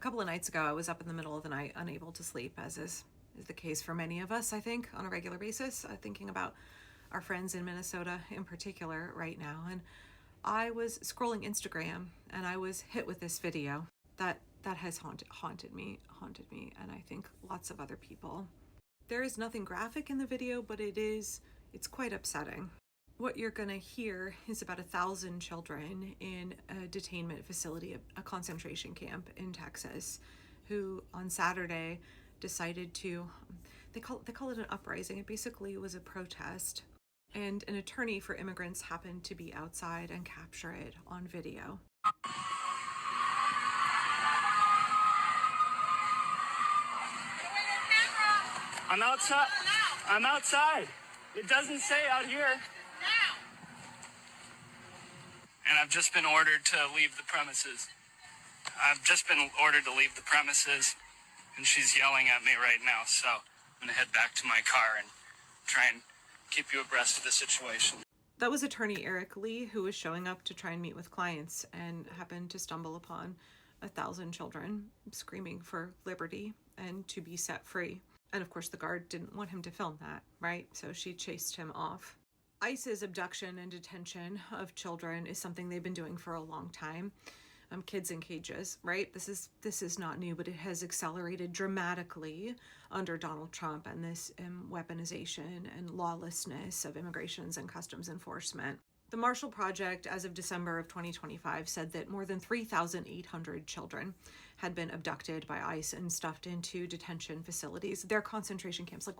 couple of nights ago, I was up in the middle of the night, unable to sleep, as is the case for many of us, I think, on a regular basis, thinking about our friends in Minnesota in particular right now. And I was scrolling Instagram and I was hit with this video that has haunted me, and I think lots of other people. There is nothing graphic in the video, but it's quite upsetting. What you're gonna hear is about 1,000 children in a detainment facility, a concentration camp in Texas, who on Saturday decided to, they call it an uprising. It basically was a protest, and an attorney for immigrants happened to be outside and capture it on video. I'm outside. It doesn't say out here. And I've just been ordered to leave the premises. And she's yelling at me right now, so I'm gonna head back to my car and try and keep you abreast of the situation. That was attorney Eric Lee, who was showing up to try and meet with clients and happened to stumble upon 1,000 children screaming for liberty and to be set free. And of course, the guard didn't want him to film that, right? So she chased him off. ICE's abduction and detention of children is something they've been doing for a long time. Kids in cages, right? This is not new, but it has accelerated dramatically under Donald Trump and this weaponization and lawlessness of immigrations and customs enforcement. The Marshall Project, as of December of 2025, said that more than 3,800 children had been abducted by ICE and stuffed into detention facilities. They're concentration camps. Like,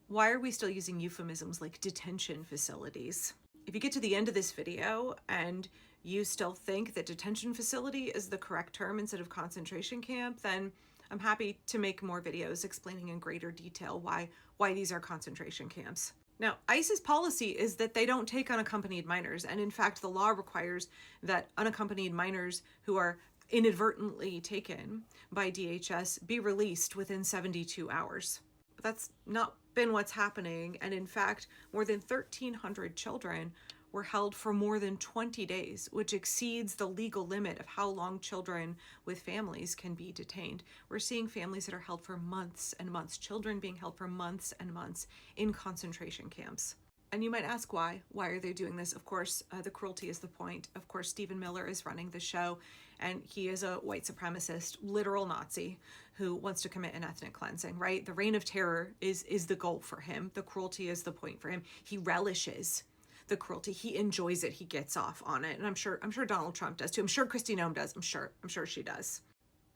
why are we still using euphemisms like detention facilities? If you get to the end of this video and you still think that detention facility is the correct term instead of concentration camp, then I'm happy to make more videos explaining in greater detail why these are concentration camps. Now, ICE's policy is that they don't take unaccompanied minors, and in fact, the law requires that unaccompanied minors who are inadvertently taken by DHS be released within 72 hours. But that's not been what's happening, and in fact, more than 1,300 children were held for more than 20 days, which exceeds the legal limit of how long children with families can be detained. We're seeing families that are held for months and months, children being held for months and months in concentration camps. And you might ask why? Why are they doing this? Of course, the cruelty is the point. Of course, Stephen Miller is running the show, and he is a white supremacist, literal Nazi who wants to commit an ethnic cleansing, right? The reign of terror is the goal for him. The cruelty is the point for him. He relishes the cruelty. He enjoys it. He gets off on it. And I'm sure Donald Trump does too. I'm sure Kristi Noem does. I'm sure she does.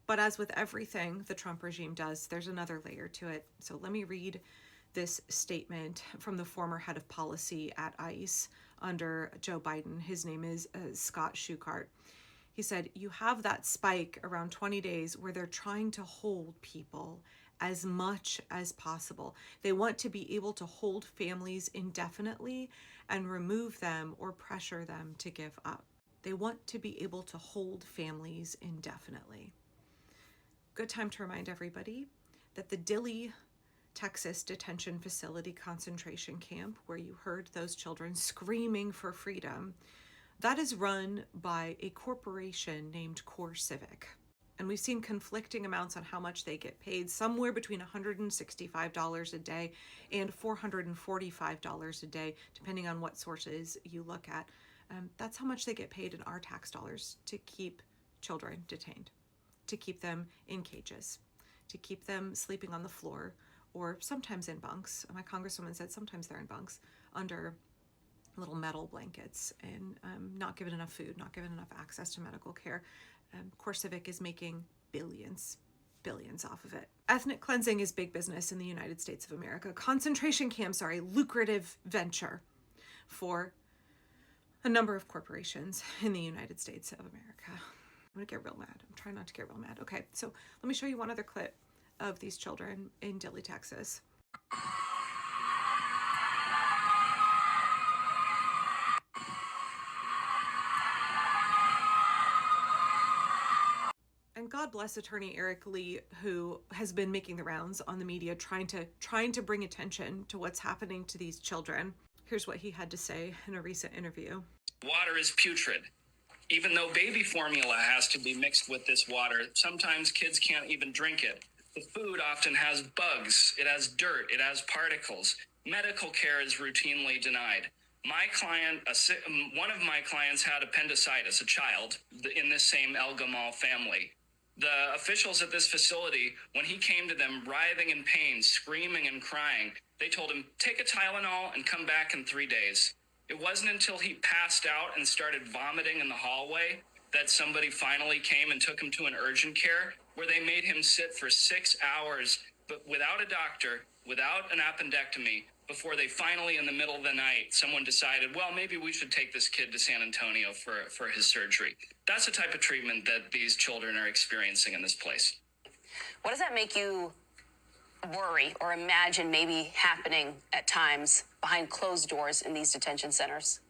But as with everything the Trump regime does, there's another layer to it. So let me read this statement from the former head of policy at ICE under Joe Biden. His name is Scott Schuchart. He said, "You have that spike around 20 days where they're trying to hold people as much as possible. They want to be able to hold families indefinitely and remove them or pressure them to give up. They want to be able to hold families indefinitely." Good time to remind everybody that the Dilley, Texas detention facility concentration camp, where you heard those children screaming for freedom, that is run by a corporation named CoreCivic. And we've seen conflicting amounts on how much they get paid, somewhere between $165 a day and $445 a day, depending on what sources you look at. That's how much they get paid in our tax dollars to keep children detained, to keep them in cages, to keep them sleeping on the floor, or sometimes in bunks. My congresswoman said sometimes they're in bunks under little metal blankets and not given enough food, not given enough access to medical care. CoreCivic is making billions off of it. Ethnic cleansing is big business in the United States of America. Concentration camps are a lucrative venture for a number of corporations in the United States of America. I'm gonna get real mad. I'm trying not to get real mad. Okay, so let me show you one other clip of these children in Dilley, Texas. And God bless attorney Eric Lee, who has been making the rounds on the media, trying to bring attention to what's happening to these children. Here's what he had to say in a recent interview. Water is putrid. even though baby formula has to be mixed with this water, sometimes kids can't even drink it. The food often has bugs, it has dirt, it has particles. Medical care is routinely denied. My client, one of my clients had appendicitis, a child in this same Elgamal family. The officials at this facility, when he came to them writhing in pain, screaming and crying, they told him, take a Tylenol and come back in 3 days. It wasn't until he passed out and started vomiting in the hallway that somebody finally came and took him to an urgent care, where they made him sit for 6 hours, but without a doctor, without an appendectomy, before they finally, in the middle of the night, someone decided, well, maybe we should take this kid to San Antonio for his surgery. That's the type of treatment that these children are experiencing in this place. What does that make you worry or imagine maybe happening at times behind closed doors in these detention centers?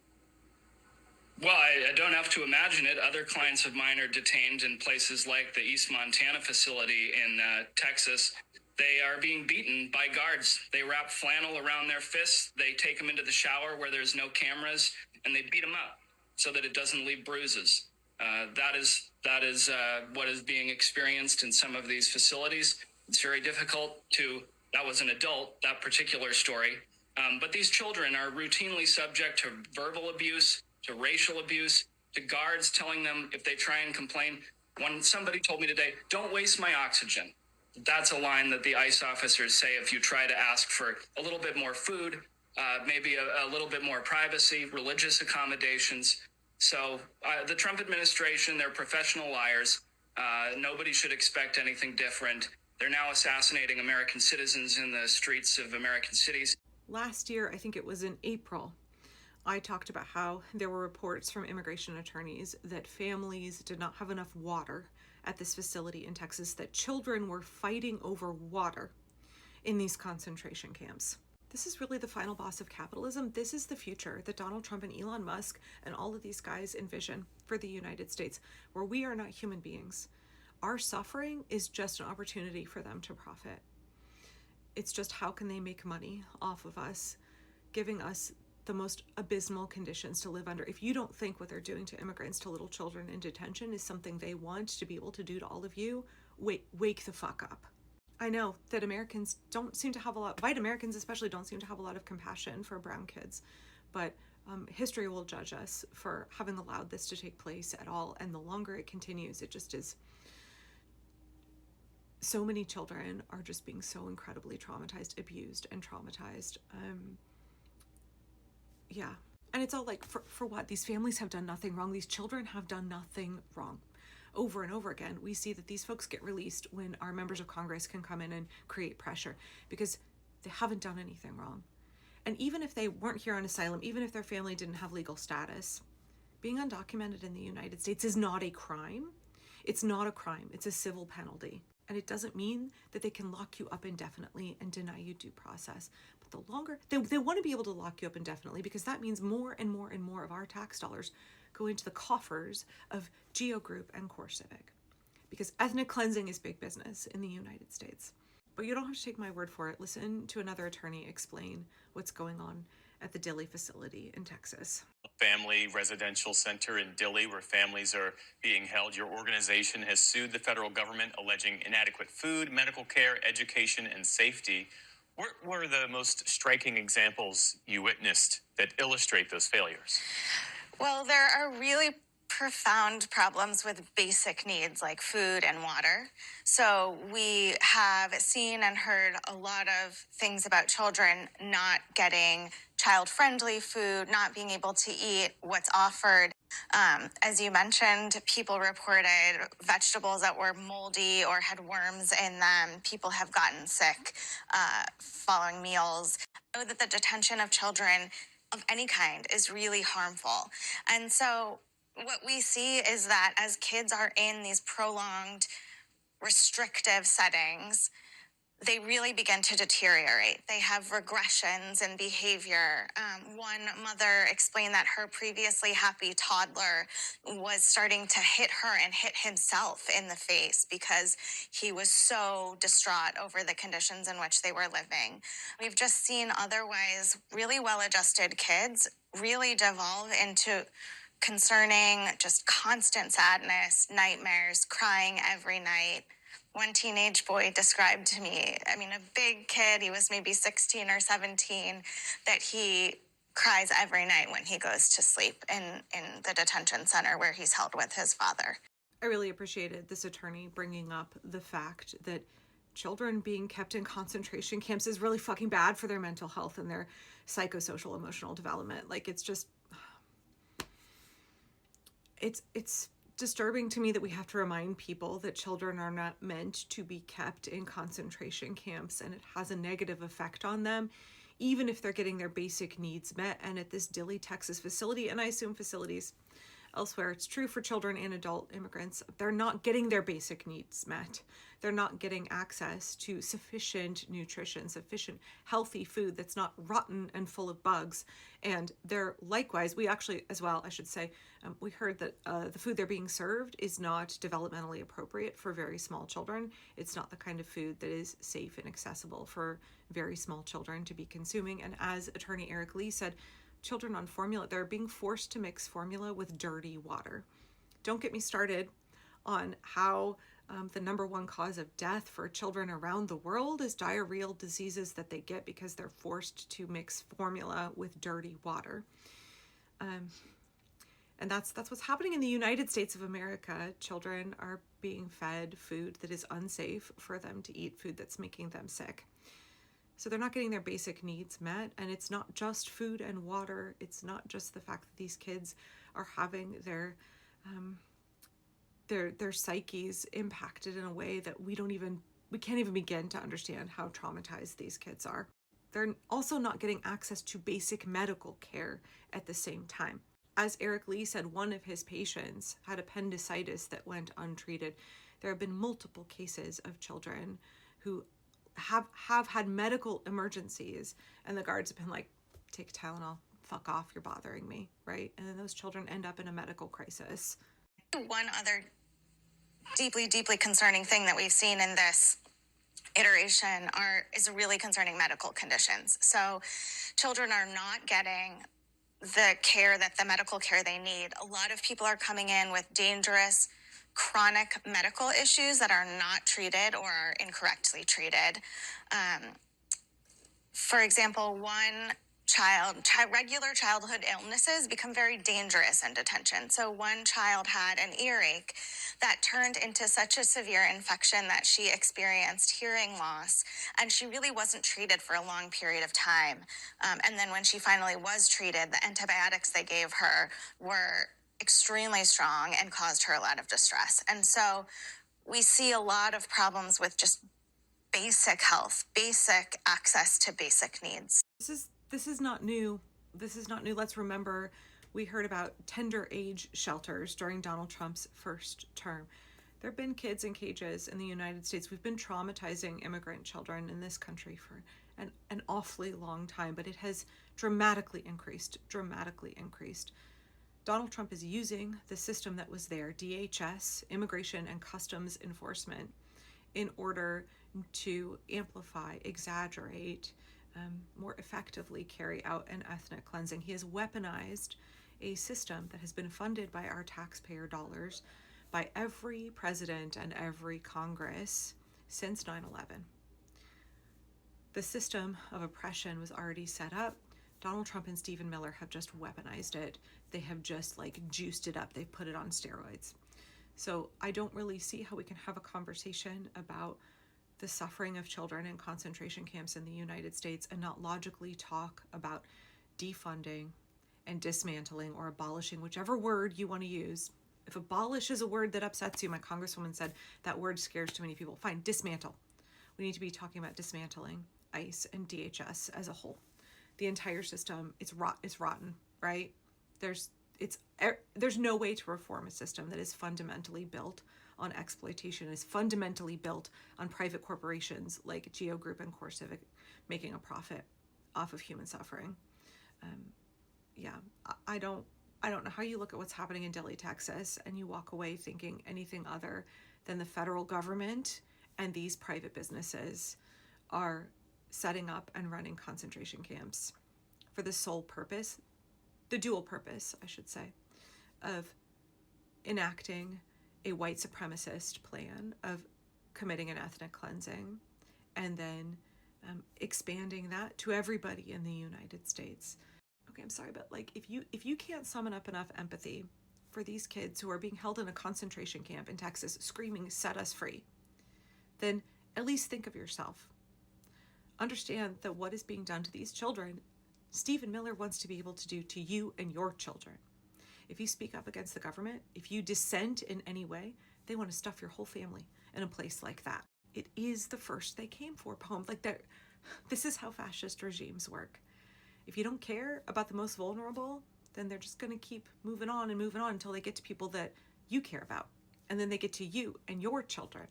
Well, I don't have to imagine it. Other clients of mine are detained in places like the East Montana facility in Texas. They are being beaten by guards. They wrap flannel around their fists. They take them into the shower where there's no cameras, and they beat them up so that it doesn't leave bruises. That is what is being experienced in some of these facilities. It's very difficult that was an adult, that particular story. But these children are routinely subject to verbal abuse, to racial abuse, to guards telling them if they try and complain. When somebody told me today, don't waste my oxygen. That's a line that the ICE officers say if you try to ask for a little bit more food, maybe a little bit more privacy, religious accommodations. So the Trump administration, they're professional liars. Nobody should expect anything different. They're now assassinating American citizens in the streets of American cities. Last year, I think it was in April, I talked about how there were reports from immigration attorneys that families did not have enough water at this facility in Texas, that children were fighting over water in these concentration camps. This is really the final boss of capitalism. This is the future that Donald Trump and Elon Musk and all of these guys envision for the United States, where we are not human beings. Our suffering is just an opportunity for them to profit. It's just how can they make money off of us, giving us the most abysmal conditions to live under. If you don't think what they're doing to immigrants, to little children in detention is something they want to be able to do to all of you, wake the fuck up. I know that Americans don't seem to have white Americans especially don't seem to have a lot of compassion for brown kids, but history will judge us for having allowed this to take place at all. And the longer it continues, it just is. So many children are just being so incredibly traumatized, abused and traumatized. Yeah. And it's all like, for what? These families have done nothing wrong. These children have done nothing wrong. Over and over again, we see that these folks get released when our members of Congress can come in and create pressure because they haven't done anything wrong. And even if they weren't here on asylum, even if their family didn't have legal status, being undocumented in the United States is not a crime. It's not a crime. It's a civil penalty. And it doesn't mean that they can lock you up indefinitely and deny you due process. But the longer, they want to be able to lock you up indefinitely because that means more and more and more of our tax dollars go into the coffers of Geo Group and Core Civic. Because ethnic cleansing is big business in the United States. But you don't have to take my word for it. Listen to another attorney explain what's going on at the Dilley facility in Texas. Family residential center in Dilley, where families are being held. Your organization has sued the federal government, alleging inadequate food, medical care, education, and safety. What were the most striking examples you witnessed that illustrate those failures? Well, there are really profound problems with basic needs like food and water. So we have seen and heard a lot of things about children not getting child-friendly food, not being able to eat what's offered. As you mentioned, people reported vegetables that were moldy or had worms in them. People have gotten sick following meals. I know that the detention of children of any kind is really harmful. And so what we see is that as kids are in these prolonged restrictive settings, they really begin to deteriorate. They have regressions in behavior. One mother explained that her previously happy toddler was starting to hit her and hit himself in the face because he was so distraught over the conditions in which they were living. We've just seen otherwise really well-adjusted kids really devolve into concerning, just constant sadness, nightmares, crying every night. One teenage boy described to me, I mean, a big kid, he was maybe 16 or 17, that he cries every night when he goes to sleep in the detention center where he's held with his father. I really appreciated this attorney bringing up the fact that children being kept in concentration camps is really fucking bad for their mental health and their psychosocial emotional development. Like, it's just, it's disturbing to me that we have to remind people that children are not meant to be kept in concentration camps, and it has a negative effect on them, even if they're getting their basic needs met. And at this Dilley, Texas facility, and I assume facilities elsewhere, it's true for children and adult immigrants, they're not getting their basic needs met. They're not getting access to sufficient nutrition, sufficient healthy food that's not rotten and full of bugs. And they're likewise, we actually, as well, I should say, we heard that the food they're being served is not developmentally appropriate for very small children. It's not the kind of food that is safe and accessible for very small children to be consuming. And as Attorney Eric Lee said, children on formula, they're being forced to mix formula with dirty water. Don't get me started on how the number one cause of death for children around the world is diarrheal diseases that they get because they're forced to mix formula with dirty water. And that's what's happening in the United States of America. Children are being fed food that is unsafe for them to eat, food that's making them sick. So they're not getting their basic needs met. And it's not just food and water. It's not just the fact that these kids are having their psyches impacted in a way that we can't even begin to understand how traumatized these kids are. They're also not getting access to basic medical care at the same time. As Eric Lee said, one of his patients had appendicitis that went untreated. There have been multiple cases of children who have had medical emergencies, and the guards have been like, take Tylenol, fuck off, you're bothering me, right? And then those children end up in a medical crisis. One other deeply, deeply concerning thing that we've seen in this iteration is really concerning medical conditions. So children are not getting the medical care they need. A lot of people are coming in with dangerous chronic medical issues that are not treated or are incorrectly treated. For example, regular childhood illnesses become very dangerous in detention. So one child had an earache that turned into such a severe infection that she experienced hearing loss, and she really wasn't treated for a long period of time. And then when she finally was treated, the antibiotics they gave her were extremely strong and caused her a lot of distress. And so we see a lot of problems with just basic health, basic access to basic needs. This is not new. This is not new. Let's remember, we heard about tender age shelters during Donald Trump's first term. There have been kids in cages in the United States. We've been traumatizing immigrant children in this country for an awfully long time, but it has dramatically increased. Donald Trump is using the system that was there, DHS, Immigration and Customs Enforcement, in order to amplify, exaggerate, more effectively carry out an ethnic cleansing. He has weaponized a system that has been funded by our taxpayer dollars by every president and every Congress since 9/11. The system of oppression was already set up. Donald Trump and Stephen Miller have just weaponized it. They have just juiced it up. They've put it on steroids. So I don't really see how we can have a conversation about the suffering of children in concentration camps in the United States and not logically talk about defunding and dismantling or abolishing, whichever word you want to use. If abolish is a word that upsets you, my congresswoman said that word scares too many people. Fine, dismantle. We need to be talking about dismantling ICE and DHS as a whole. The entire system, it's rotten, right? There's no way to reform a system that is fundamentally built on exploitation, is fundamentally built on private corporations like Geo Group and CoreCivic making a profit off of human suffering. I don't know how you look at what's happening in Dilley, Texas, and you walk away thinking anything other than the federal government and these private businesses are setting up and running concentration camps for the sole purpose, the dual purpose, I should say, of enacting a white supremacist plan of committing an ethnic cleansing and then expanding that to everybody in the United States. Okay, I'm sorry, but like if you can't summon up enough empathy for these kids who are being held in a concentration camp in Texas screaming, "Set us free," then at least think of yourself. Understand that what is being done to these children, Stephen Miller wants to be able to do to you and your children. If you speak up against the government, if you dissent in any way, they want to stuff your whole family in a place like that. It is the first they came for poem. Like that. This is how fascist regimes work. If you don't care about the most vulnerable, then they're just going to keep moving on until they get to people that you care about. And then they get to you and your children.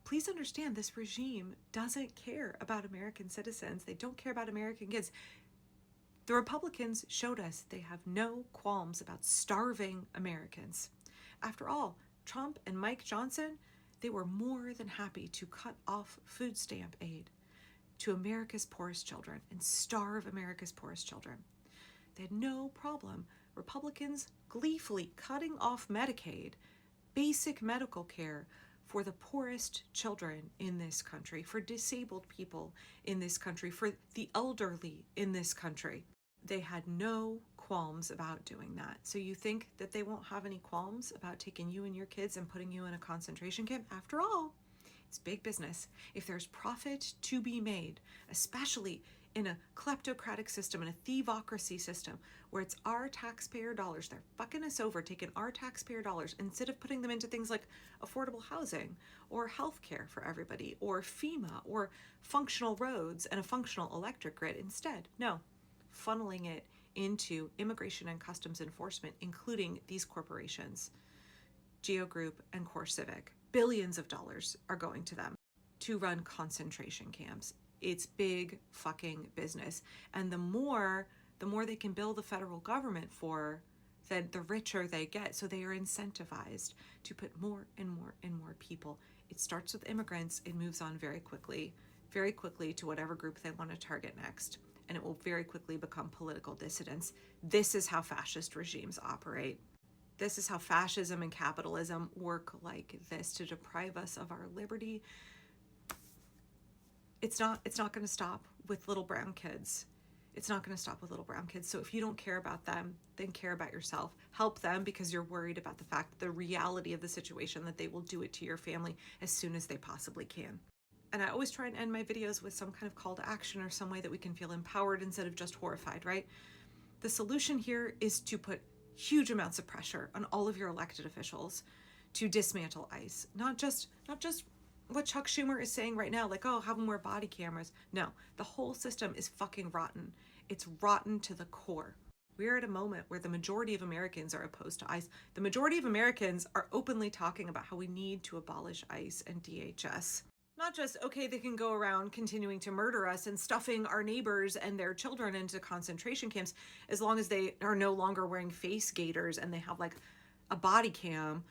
Please understand, this regime doesn't care about American citizens. They don't care about American kids. The Republicans showed us they have no qualms about starving Americans. After all, Trump and Mike Johnson, they were more than happy to cut off food stamp aid to America's poorest children and starve America's poorest children. They had no problem. Republicans gleefully cutting off Medicaid, basic medical care for the poorest children in this country, for disabled people in this country, for the elderly in this country. They had no qualms about doing that. So you think that they won't have any qualms about taking you and your kids and putting you in a concentration camp? After all, it's big business. If there's profit to be made, especially in a kleptocratic system, in a thievocracy system, where it's our taxpayer dollars, they're fucking us over, taking our taxpayer dollars instead of putting them into things like affordable housing or healthcare for everybody or FEMA or functional roads and a functional electric grid. Instead, no, funneling it into immigration and customs enforcement, including these corporations, Geo Group and Core Civic. Billions of dollars are going to them to run concentration camps. It's big fucking business. And the more they can bill the federal government for, then the richer they get. So they are incentivized to put more and more and more people. It starts with immigrants. It moves on very quickly to whatever group they want to target next. And it will very quickly become political dissidents. This is how fascist regimes operate. This is how fascism and capitalism work like this to deprive us of our liberty. It's not going to stop with little brown kids. It's not going to stop with little brown kids. So if you don't care about them, then care about yourself. Help them because you're worried about the fact, the reality of the situation, that they will do it to your family as soon as they possibly can. And I always try and end my videos with some kind of call to action or some way that we can feel empowered instead of just horrified, right? The solution here is to put huge amounts of pressure on all of your elected officials to dismantle ICE. Not just what Chuck Schumer is saying right now, like, oh, have them wear body cameras. No, the whole system is fucking rotten. It's rotten to the core. We're at a moment where the majority of Americans are opposed to ICE. The majority of Americans are openly talking about how we need to abolish ICE and DHS. Not just, okay, they can go around continuing to murder us and stuffing our neighbors and their children into concentration camps as long as they are no longer wearing face gaiters and they have like a body cam.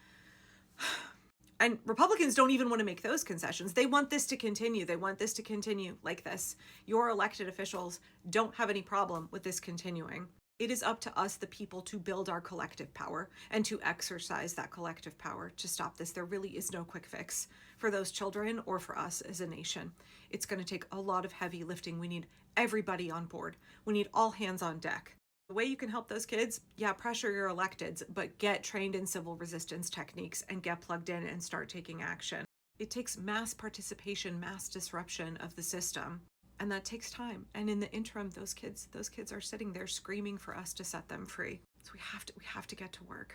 And Republicans don't even want to make those concessions. They want this to continue. They want this to continue like this. Your elected officials don't have any problem with this continuing. It is up to us, the people, to build our collective power and to exercise that collective power to stop this. There really is no quick fix for those children or for us as a nation. It's going to take a lot of heavy lifting. We need everybody on board. We need all hands on deck. The way you can help those kids, yeah, pressure your electeds, but get trained in civil resistance techniques and get plugged in and start taking action. It takes mass participation, mass disruption of the system. And that takes time. And in the interim, those kids are sitting there screaming for us to set them free. So we have to get to work.